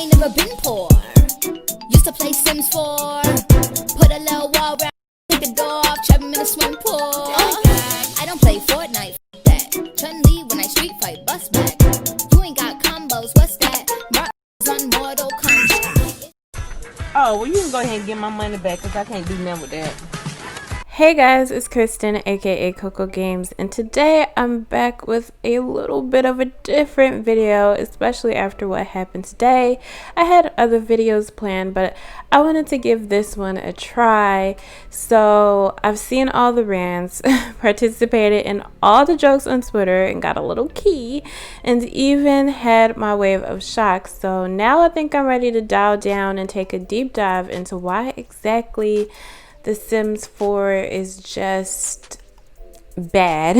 ain't never been poor. Used to play Sims 4. Put a little wall around, take the door off, trap him in a swim pool. I don't play Fortnite, f that. Chun-Li when I street fight, bust back. You ain't got combos, what's that? Martin's on Mortal Kombat. Oh, well, you can go ahead and get my money back because I can't do nothing with that. Hey guys, it's Kristen, aka Coco Games, and today I'm back with a little bit of a different video, especially after what happened today. I had other videos planned, but I wanted to give this one a try. So I've seen all the rants, participated in all the jokes on Twitter, and got a little key, and even had my wave of shock. So now I think I'm ready to dial down and take a deep dive into why exactly The Sims 4 is just bad.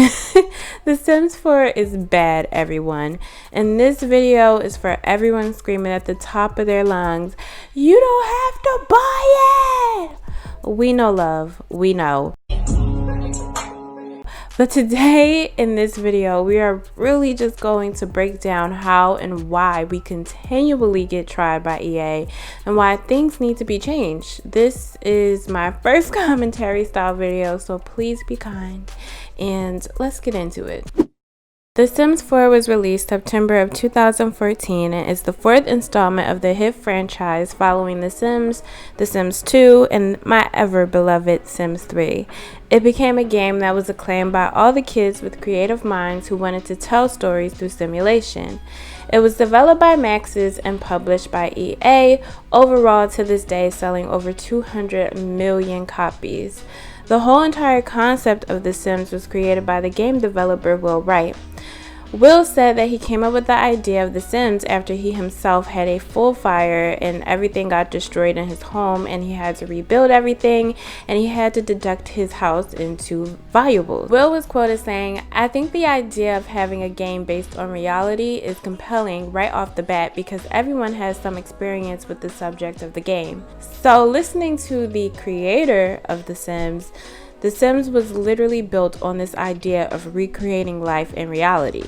The Sims 4 is bad, everyone. And this video is for everyone screaming at the top of their lungs, "You don't have to buy it!" We know, love. We know. But today in this video, we are really just going to break down how and why we continually get tried by EA and why things need to be changed. This is my first commentary style video, so please be kind and let's get into it. The Sims 4 was released September of 2014 and is the fourth installment of the hit franchise following The Sims 2, and my ever-beloved Sims 3. It became a game that was acclaimed by all the kids with creative minds who wanted to tell stories through simulation. It was developed by Maxis and published by EA, overall to this day selling over 200 million copies. The whole entire concept of The Sims was created by the game developer Will Wright. Will said that he came up with the idea of The Sims after he himself had a full fire and everything got destroyed in his home, and he had to rebuild everything, and he had to deduct his house into valuables. Will was quoted saying, "I think the idea of having a game based on reality is compelling right off the bat because everyone has some experience with the subject of the game." So listening to the creator of The Sims was literally built on this idea of recreating life in reality.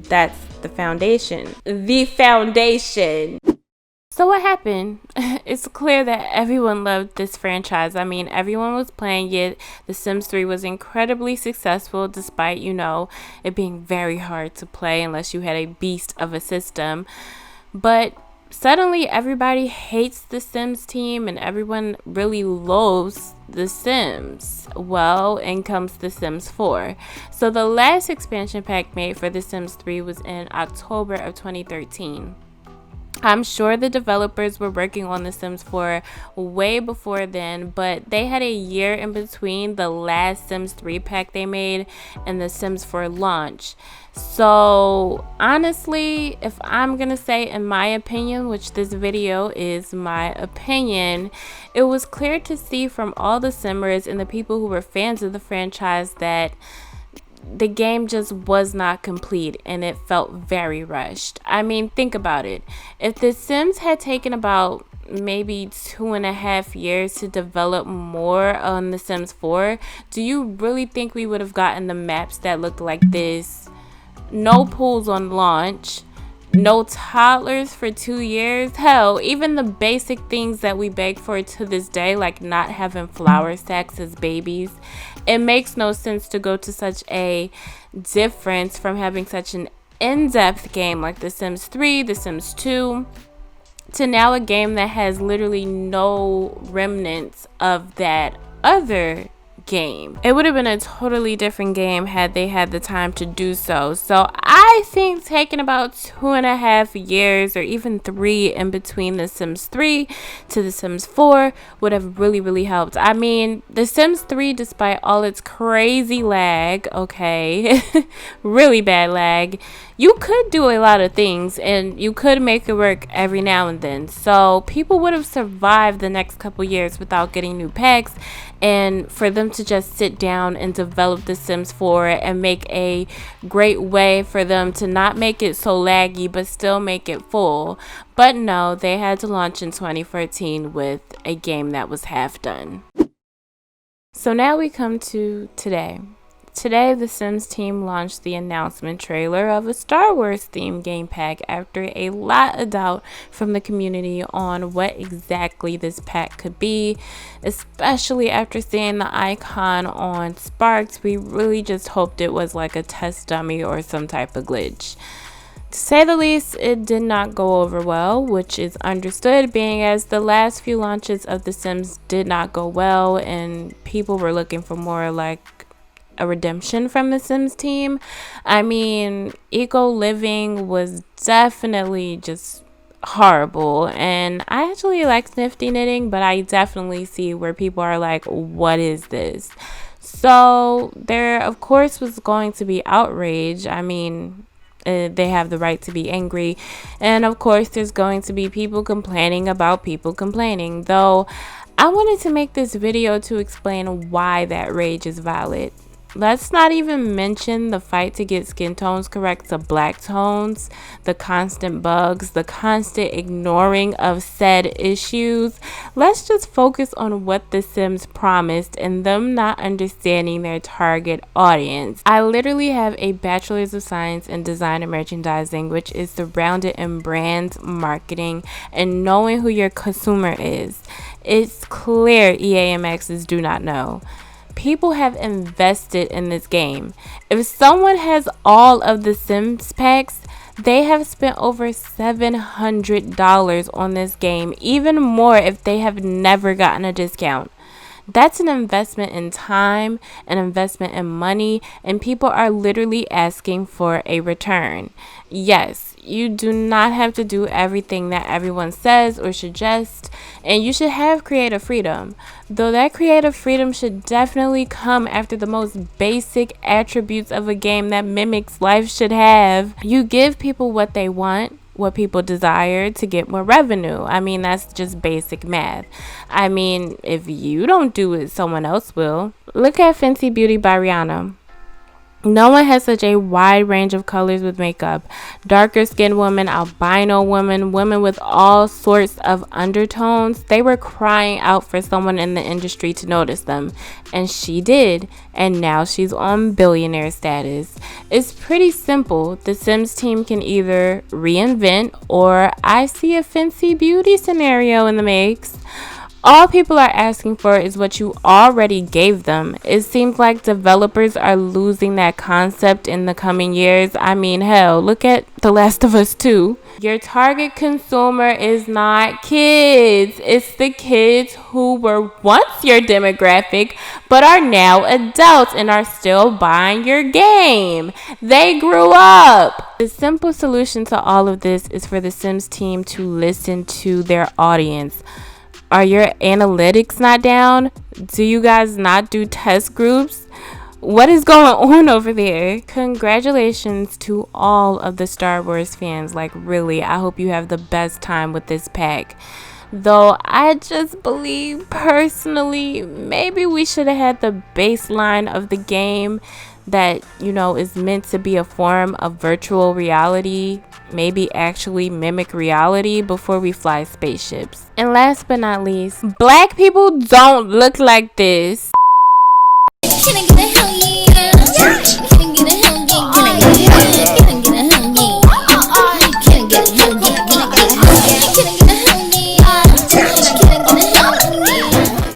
That's the foundation. The foundation! So what happened? It's clear that everyone loved this franchise. I mean, everyone was playing it. The Sims 3 was incredibly successful despite, it being very hard to play unless you had a beast of a system. But suddenly everybody hates the Sims team and everyone really loathes the Sims. Well, in comes the Sims 4. So the last expansion pack made for the Sims 3 was in October of 2013. I'm sure the developers were working on The Sims 4 way before then, but they had a year in between the last Sims 3 pack they made and the Sims 4 launch. So honestly, if I'm gonna say in my opinion, which this video is my opinion, it was clear to see from all the Simmers and the people who were fans of the franchise that the game just was not complete and it felt very rushed. I mean, think about it. If The Sims had taken about maybe 2.5 years to develop more on The Sims 4, do you really think we would have gotten the maps that looked like this? No pools on launch, no toddlers for 2 years. Hell, even the basic things that we beg for to this day, like not having flour sacks as babies. It makes no sense to go to such a difference from having such an in-depth game like The Sims 3, The Sims 2, to now a game that has literally no remnants of that other game. It would have been a totally different game had they had the time to do so. So I think taking about 2.5 years or even 3 in between The Sims 3 to The Sims 4 would have really helped. I mean, The Sims 3, despite all its crazy lag, okay, really bad lag, you could do a lot of things and you could make it work every now and then. So people would have survived the next couple years without getting new packs, and for them to just sit down and develop The Sims 4 and make a great way for them to not make it so laggy but still make it full. But no, they had to launch in 2014 with a game that was half done. So now we come to today. Today, the Sims team launched the announcement trailer of a Star Wars themed game pack after a lot of doubt from the community on what exactly this pack could be, especially after seeing the icon on Sparks. We really just hoped it was like a test dummy or some type of glitch. To say the least, it did not go over well, which is understood being as the last few launches of The Sims did not go well and people were looking for more like a redemption from the Sims team. I mean, eco living was definitely just horrible, and I actually like nifty knitting, but I definitely see where people are like, what is this? So there of course was going to be outrage. I mean, they have the right to be angry, and of course there's going to be people complaining about people complaining, though I wanted to make this video to explain why that rage is valid. Let's not even mention the fight to get skin tones correct to black tones, the constant bugs, the constant ignoring of said issues. Let's just focus on what The Sims promised and them not understanding their target audience. I literally have a Bachelor's of Science in Design and Merchandising, which is surrounded in brand marketing and knowing who your consumer is. It's clear EAMXs do not know. People have invested in this game. If someone has all of the Sims packs, they have spent over $700 on this game, even more if they have never gotten a discount. That's an investment in time, an investment in money, and people are literally asking for a return. Yes, you do not have to do everything that everyone says or suggests, and you should have creative freedom. Though that creative freedom should definitely come after the most basic attributes of a game that mimics life should have. You give people what they want, what people desire, to get more revenue. I mean, that's just basic math. I mean, if you don't do it, someone else will. Look at Fenty Beauty by Rihanna. No one has such a wide range of colors with makeup. Darker skinned women, albino women, women with all sorts of undertones. They were crying out for someone in the industry to notice them. And she did. And now she's on billionaire status. It's pretty simple. The Sims team can either reinvent, or I see a Fenty Beauty scenario in the mix. All people are asking for is what you already gave them. It seems like developers are losing that concept in the coming years. I mean, hell, look at The Last of Us 2. Your target consumer is not kids. It's the kids who were once your demographic, but are now adults and are still buying your game. They grew up. The simple solution to all of this is for the Sims team to listen to their audience. Are your analytics not down? Do you guys not do test groups? What is going on over there? Congratulations to all of the Star Wars fans. Like, really, I hope you have the best time with this pack. Though I just believe personally, maybe we should have had the baseline of the game that, you know, is meant to be a form of virtual reality, maybe actually mimic reality before we fly spaceships. And last but not least, black people don't look like this. Can I get a hell yeah?